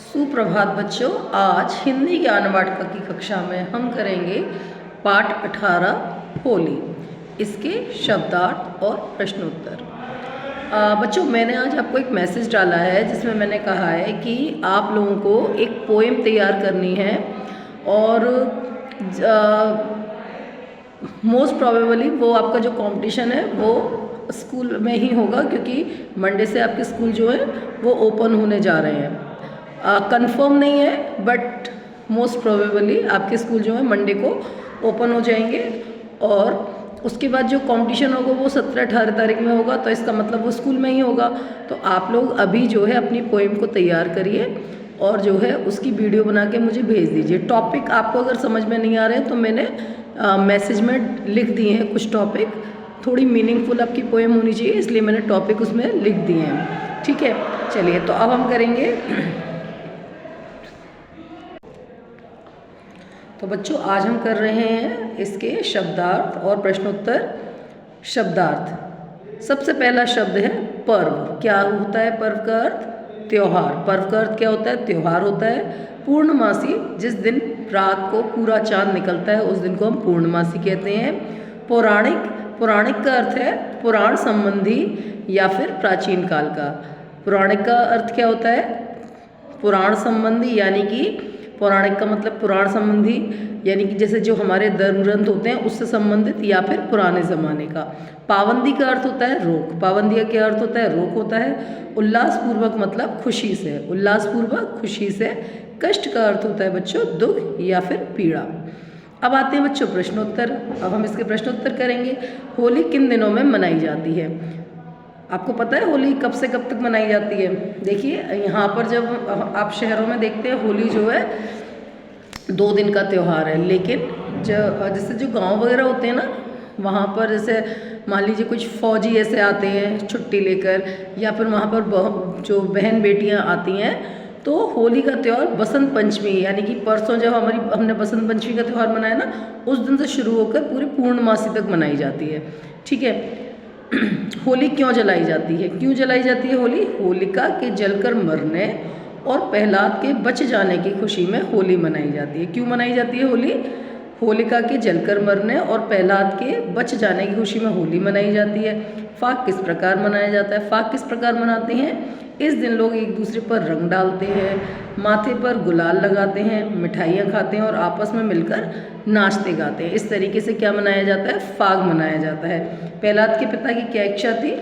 सुप्रभात बच्चों। आज हिंदी ज्ञान वाटिका की कक्षा में हम करेंगे पाठ 18 होली, इसके शब्दार्थ और प्रश्नोत्तर। बच्चों, मैंने आज आपको एक मैसेज डाला है जिसमें मैंने कहा है कि आप लोगों को एक पोएम तैयार करनी है और मोस्ट प्रोबेबली वो आपका जो कंपटीशन है वो स्कूल में ही होगा, क्योंकि मंडे से आपके स्कूल जो है वो ओपन होने जा रहे हैं। कंफर्म नहीं है, बट मोस्ट प्रोबेबली आपके स्कूल जो है मंडे को ओपन हो जाएंगे और उसके बाद जो कंपटीशन होगा वो 17-18 तारीख में होगा, तो इसका मतलब वो स्कूल में ही होगा। तो आप लोग अभी जो है अपनी पोएम को तैयार करिए और जो है उसकी वीडियो बना के मुझे भेज दीजिए। टॉपिक आपको अगर समझ में नहीं आ रहे हैं तो मैंने मैसेज में लिख दिए हैं कुछ टॉपिक, थोड़ी मीनिंगफुल आपकी पोएम होनी चाहिए, इसलिए मैंने टॉपिक उसमें लिख दिए हैं। ठीक है, चलिए तो अब हम करेंगे। तो बच्चों, आज हम कर रहे हैं इसके शब्दार्थ और प्रश्नोत्तर। शब्दार्थ, सबसे पहला शब्द है पर्व। क्या होता है पर्व का अर्थ? त्योहार। पर्व का अर्थ क्या होता है? त्योहार होता है। पूर्णमासी, जिस दिन रात को पूरा चांद निकलता है उस दिन को हम पूर्णमासी कहते हैं। पौराणिक, पौराणिक का अर्थ है पुराण संबंधी या फिर प्राचीन काल का। पौराणिक का अर्थ क्या होता है? पुराण संबंधी, यानी कि पौराणिक का मतलब पुराण संबंधी, यानी कि जैसे जो हमारे धर्म ग्रंथ होते हैं उससे संबंधित, या फिर पुराने ज़माने का। पाबंदी का अर्थ होता है रोक। पाबंदी का क्या अर्थ होता है? रोक होता है। उल्लासपूर्वक मतलब खुशी से, उल्लासपूर्वक खुशी से। कष्ट का अर्थ होता है बच्चों दुख या फिर पीड़ा। अब आते हैं बच्चों प्रश्नोत्तर। अब हम इसके प्रश्नोत्तर करेंगे। होली किन दिनों में मनाई जाती है? आपको पता है होली कब से कब तक मनाई जाती है? देखिए, यहाँ पर जब आप शहरों में देखते हैं होली जो है 2 दिन का त्यौहार है, लेकिन जैसे जो गांव वगैरह होते हैं ना, वहाँ पर जैसे मान लीजिए कुछ फौजी ऐसे आते हैं छुट्टी लेकर, या फिर वहाँ पर जो बहन बेटियाँ आती हैं, तो होली का त्यौहार बसंत पंचमी, यानी कि परसों जब हमने बसंत पंचमी का त्यौहार मनाया ना, उस दिन से शुरू होकर पूरे पूर्णमासी तक मनाई जाती है। ठीक है। होली क्यों जलाई जाती है? क्यों जलाई जाती है होली? होलिका के जलकर मरने और प्रहलाद के बच जाने की खुशी में होली मनाई जाती है। क्यों मनाई जाती है होली? होलिका के जलकर मरने और प्रहलाद के बच जाने की खुशी में होली मनाई जाती है। फाग किस प्रकार मनाया जाता है? फाग किस प्रकार मनाते हैं? इस दिन लोग एक दूसरे पर रंग डालते हैं, माथे पर गुलाल लगाते हैं, मिठाइयाँ खाते हैं और आपस में मिलकर नाचते गाते हैं। इस तरीके से क्या मनाया जाता है? फाग मनाया जाता है। प्रहलाद के पिता की क्या इच्छा थी?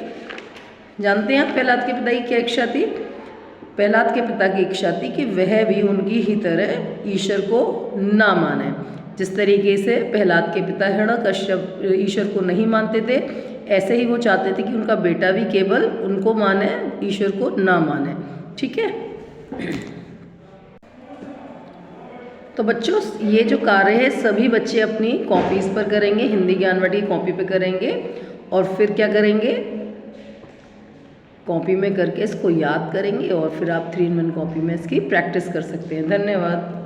जानते हैं आप प्रहलाद के पिता की क्या इच्छा थी? प्रहलाद के पिता की इच्छा थी कि वह भी उनकी ही तरह ईश्वर को ना माने। जिस तरीके से प्रहलाद के पिता हिरण्यकश्यप ईश्वर को नहीं मानते थे, ऐसे ही वो चाहते थे कि उनका बेटा भी केवल उनको माने, ईश्वर को ना माने। ठीक है। तो बच्चों, ये जो कार्य है सभी बच्चे अपनी कॉपीज़ पर करेंगे, हिंदी ज्ञान वाटिका की कॉपी पे करेंगे और फिर क्या करेंगे? कॉपी में करके इसको याद करेंगे और फिर आप 3 in 1 कॉपी में इसकी प्रैक्टिस कर सकते हैं। धन्यवाद।